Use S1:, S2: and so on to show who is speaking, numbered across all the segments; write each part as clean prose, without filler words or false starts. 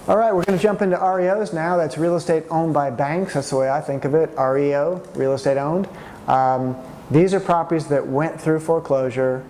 S1: All right, we're going to jump into REOs now. That's real estate owned by banks. That's the way I think of it, REO, real estate owned. These are properties that went through foreclosure.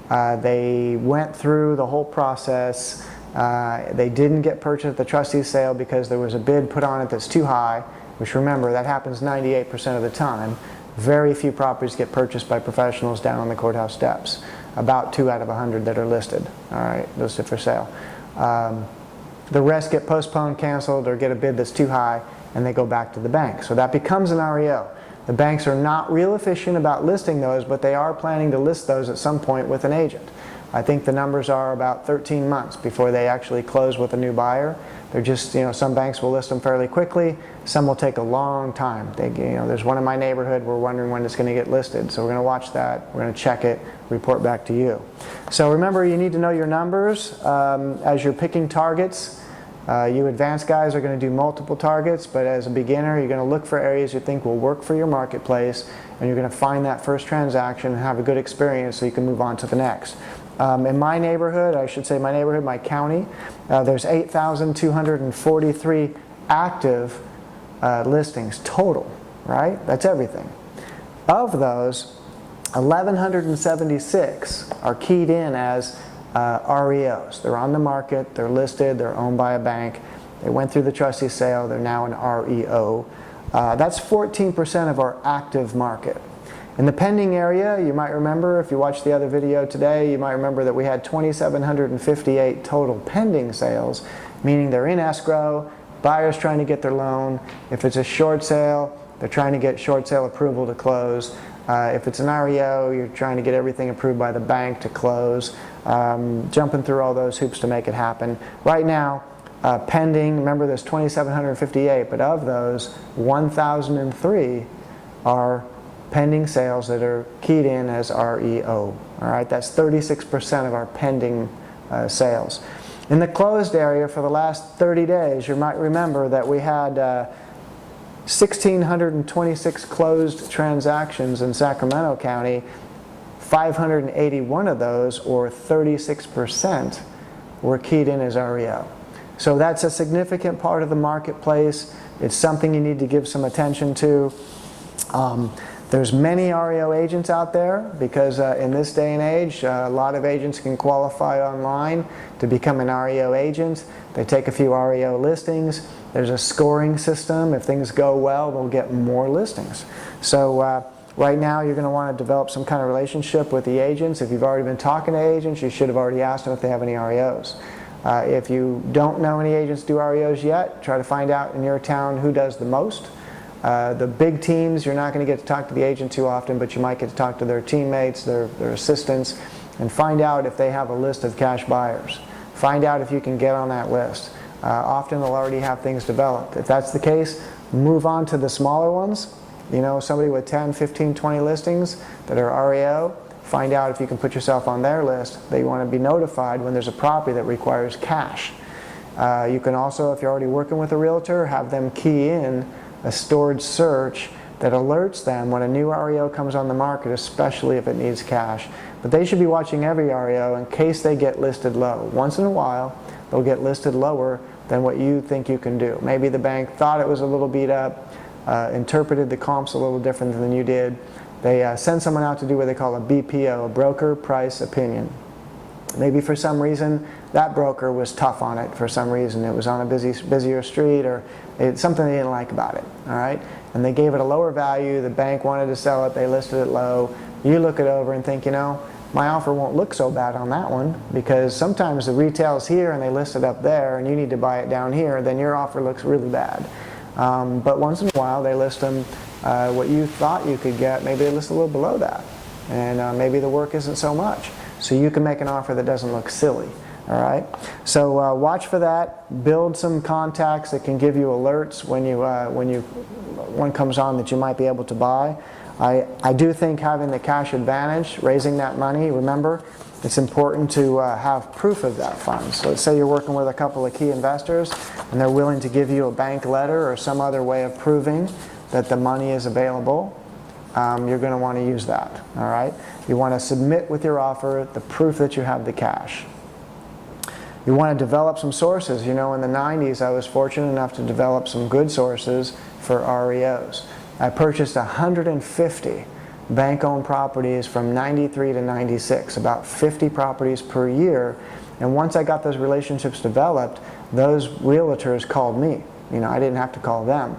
S1: They went through the whole process. They didn't get purchased at the trustee's sale because there was a bid put on it that's too high, which, remember, that happens 98% of the time. Very few properties get purchased by professionals down on the courthouse steps. About 2 out of 100 that are listed, all right, listed for sale. The rest get postponed, canceled, or get a bid that's too high, and they go back to the bank. So that becomes an REO. The banks are not real efficient about listing those, but they are planning to list those at some point with an agent. I think the numbers are about 13 months before they actually close with a new buyer. They're just, some banks will list them fairly quickly. Some will take a long time. There's one in my neighborhood. We're wondering when it's going to get listed. So we're going to watch that. We're going to check it, report back to you. So remember, you need to know your numbers as you're picking targets. You advanced guys are going to do multiple targets, but as a beginner, you're going to look for areas you think will work for your marketplace, and you're going to find that first transaction and have a good experience so you can move on to the next. In my neighborhood, I should say my neighborhood, my county, there's 8,243 active listings total, right? That's everything. Of those, 1,176 are keyed in as REOs. They're on the market, they're listed, they're owned by a bank, they went through the trustee sale, they're now an REO. That's 14% of our active market. In the pending area, you might remember, if you watched the other video today, you might remember that we had 2,758 total pending sales, meaning they're in escrow, buyers trying to get their loan. If it's a short sale, they're trying to get short sale approval to close. If it's an REO, you're trying to get everything approved by the bank to close, jumping through all those hoops to make it happen. Right now, pending, remember there's 2,758, but of those, 1,003 are pending sales that are keyed in as REO. All right, that's 36% of our pending sales. In the closed area for the last 30 days, you might remember that we had 1,626 closed transactions in Sacramento County. 581 of those, or 36%, were keyed in as REO. So that's a significant part of the marketplace. It's something you need to give some attention to. There's many REO agents out there because in this day and age, a lot of agents can qualify online to become an REO agent. They take a few REO listings. There's a scoring system. If things go well, they'll get more listings. So right now, you're going to want to develop some kind of relationship with the agents. If you've already been talking to agents, you should have already asked them if they have any REOs. If you don't know any agents do REOs yet, try to find out in your town who does the most. The big teams, you're not going to get to talk to the agent too often, but you might get to talk to their teammates, their assistants, and find out if they have a list of cash buyers. Find out if you can get on that list. Often they'll already have things developed. If that's the case, move on to the smaller ones. Somebody with 10, 15, 20 listings that are REO, find out if you can put yourself on their list. They want to be notified when there's a property that requires cash. You can also, if you're already working with a realtor, have them key in a stored search that alerts them when a new REO comes on the market, especially if it needs cash. But they should be watching every REO in case they get listed low. Once in a while, they'll get listed lower than what you think you can do. Maybe the bank thought it was a little beat up, interpreted the comps a little different than you did. They send someone out to do what they call a BPO, a broker price opinion. Maybe for some reason that broker was tough on it. For some reason it was on a busier street, or it's something they didn't like about it. All right, and they gave it a lower value. The bank wanted to sell it. They listed it low. You look it over and think, my offer won't look so bad on that one, because sometimes the retail's here and they list it up there, and you need to buy it down here. Then your offer looks really bad. But once in a while they list them what you thought you could get. Maybe they list a little below that, and maybe the work isn't so much. So you can make an offer that doesn't look silly. All right. So watch for that. Build some contacts that can give you alerts when one comes on that you might be able to buy. I do think having the cash advantage, raising that money. Remember, it's important to have proof of that fund. So let's say you're working with a couple of key investors and they're willing to give you a bank letter or some other way of proving that the money is available. You're going to want to use that. All right. You want to submit with your offer the proof that you have the cash. You want to develop some sources. You know, in the 90s, I was fortunate enough to develop some good sources for REOs. I purchased 150 bank-owned properties from 93 to 96, about 50 properties per year. And once I got those relationships developed, those realtors called me. You know, I didn't have to call them.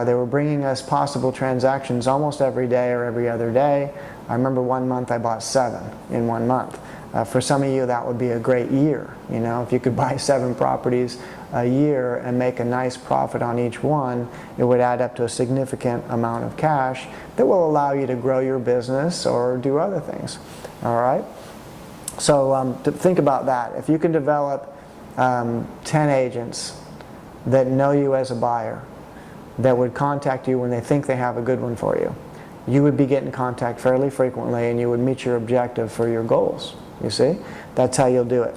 S1: They were bringing us possible transactions almost every day or every other day. I remember one month I bought 7 in 1 month. For some of you, that would be a great year. You know, if you could buy 7 properties a year and make a nice profit on each one, it would add up to a significant amount of cash that will allow you to grow your business or do other things. All right? So think about that. If you can develop 10 agents that know you as a buyer, that would contact you when they think they have a good one for you, you would be getting contact fairly frequently and you would meet your objective for your goals. You see? That's how you'll do it.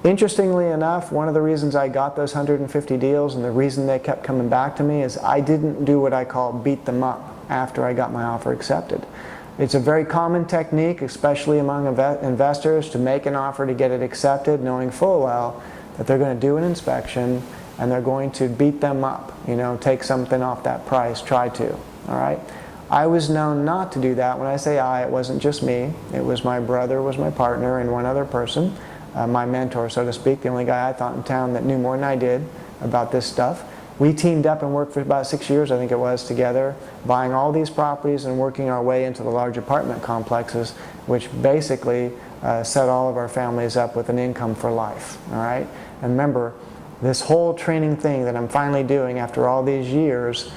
S1: Interestingly enough, one of the reasons I got those 150 deals and the reason they kept coming back to me is I didn't do what I call beat them up after I got my offer accepted. It's a very common technique, especially among investors, to make an offer to get it accepted, knowing full well that they're going to do an inspection and they're going to beat them up, you know, take something off that price, try to, all right? I was known not to do that. When I say I, it wasn't just me. It was my brother, was my partner, and one other person, my mentor, so to speak, the only guy I thought in town that knew more than I did about this stuff. We teamed up and worked for about 6 years, I think it was, together, buying all these properties and working our way into the large apartment complexes, which basically set all of our families up with an income for life, all right? And remember, this whole training thing that I'm finally doing after all these years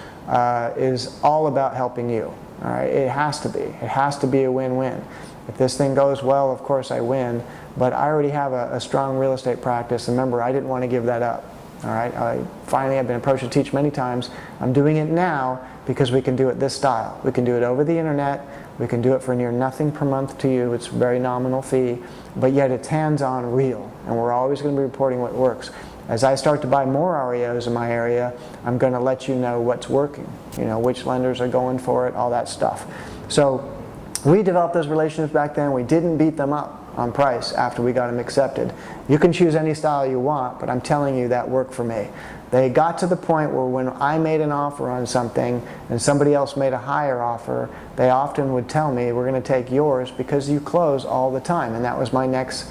S1: is all about helping you, all right? It has to be. It has to be a win-win. If this thing goes well, of course I win, but I already have a strong real estate practice, and remember, I didn't want to give that up. All right, I've been approached to teach many times. I'm doing it now because we can do it this style. We can do it over the internet. We can do it for near nothing per month to you. It's a very nominal fee, but yet it's hands-on real, and we're always going to be reporting what works. As I start to buy more REOs in my area, I'm going to let you know what's working, you know, which lenders are going for it, all that stuff. So we developed those relationships back then. We didn't beat them up on price after we got them accepted. You can choose any style you want, but I'm telling you that worked for me. They got to the point where when I made an offer on something and somebody else made a higher offer, they often would tell me, we're going to take yours because you close all the time. And that was my next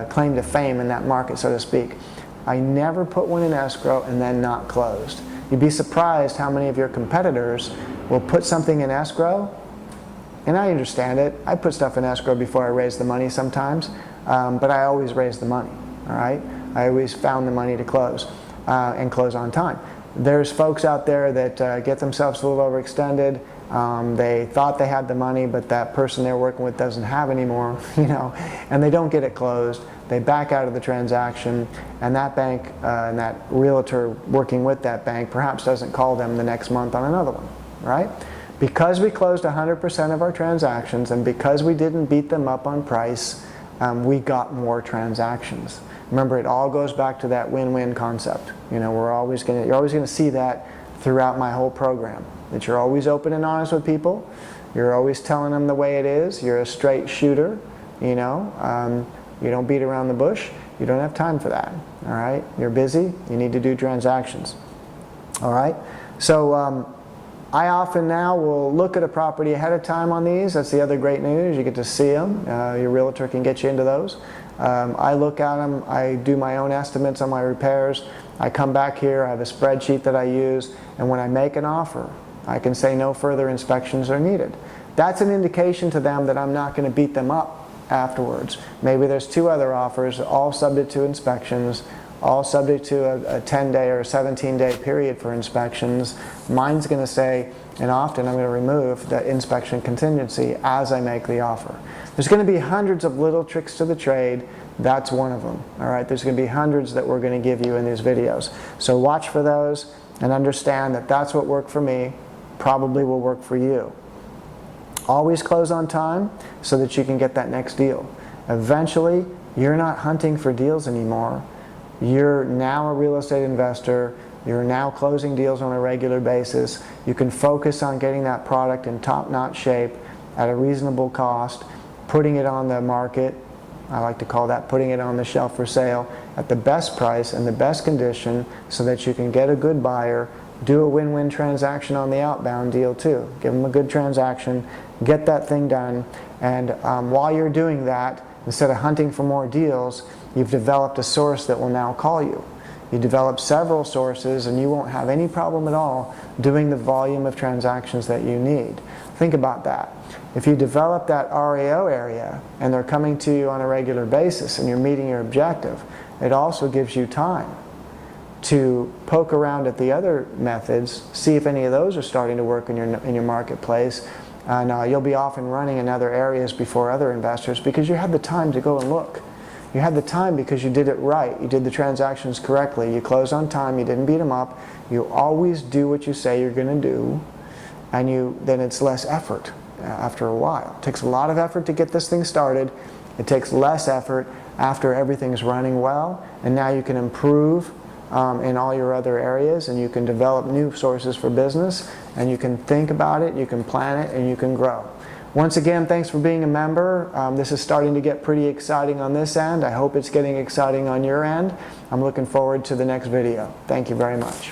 S1: claim to fame in that market, so to speak. I never put one in escrow and then not closed. You'd be surprised how many of your competitors will put something in escrow. And I understand it. I put stuff in escrow before I raise the money sometimes, but I always raise the money, all right? I always found the money to close and close on time. There's folks out there that get themselves a little overextended. They thought they had the money, but that person they're working with doesn't have anymore, you know, and they don't get it closed. They back out of the transaction, and that bank and that realtor working with that bank perhaps doesn't call them the next month on another one, right? Because we closed 100% of our transactions and because we didn't beat them up on price, we got more transactions. Remember, it all goes back to that win-win concept. You know, you're always going to see that throughout my whole program. That you're always open and honest with people. You're always telling them the way it is. You're a straight shooter. You know, you don't beat around the bush. You don't have time for that. All right, you're busy. You need to do transactions. All right, so. I often now will look at a property ahead of time on these. That's the other great news. You get to see them. Your realtor can get you into those. I look at them. I do my own estimates on my repairs. I come back here. I have a spreadsheet that I use. And when I make an offer, I can say no further inspections are needed. That's an indication to them that I'm not going to beat them up afterwards. Maybe there's 2 other offers, all subject to inspections, all subject to a 10-day or 17-day period for inspections. Mine's going to say, and often I'm going to remove the inspection contingency as I make the offer. There's going to be hundreds of little tricks to the trade. That's one of them. All right, there's going to be hundreds that we're going to give you in these videos. So watch for those and understand that that's what worked for me, probably will work for you. Always close on time so that you can get that next deal. Eventually, you're not hunting for deals anymore. You're now a real estate investor. You're now closing deals on a regular basis. You can focus on getting that product in top-notch shape at a reasonable cost, putting it on the market, I like to call that putting it on the shelf for sale at the best price and the best condition so that you can get a good buyer, do a win-win transaction on the outbound deal too. Give them a good transaction, get that thing done, and while you're doing that, instead of hunting for more deals, you've developed a source that will now call you. You develop several sources and you won't have any problem at all doing the volume of transactions that you need. Think about that. If you develop that REO area and they're coming to you on a regular basis and you're meeting your objective, it also gives you time to poke around at the other methods, see if any of those are starting to work in your marketplace, and you'll be off and running in other areas before other investors because you had the time to go and look. You had the time because you did it right. You did the transactions correctly. You closed on time. You didn't beat them up. You always do what you say you're going to do, and then it's less effort after a while. It takes a lot of effort to get this thing started. It takes less effort after everything's running well, and now you can improve in all your other areas, and you can develop new sources for business, and you can think about it, you can plan it, and you can grow. Once again, thanks for being a member. This is starting to get pretty exciting on this end. I hope it's getting exciting on your end. I'm looking forward to the next video. Thank you very much.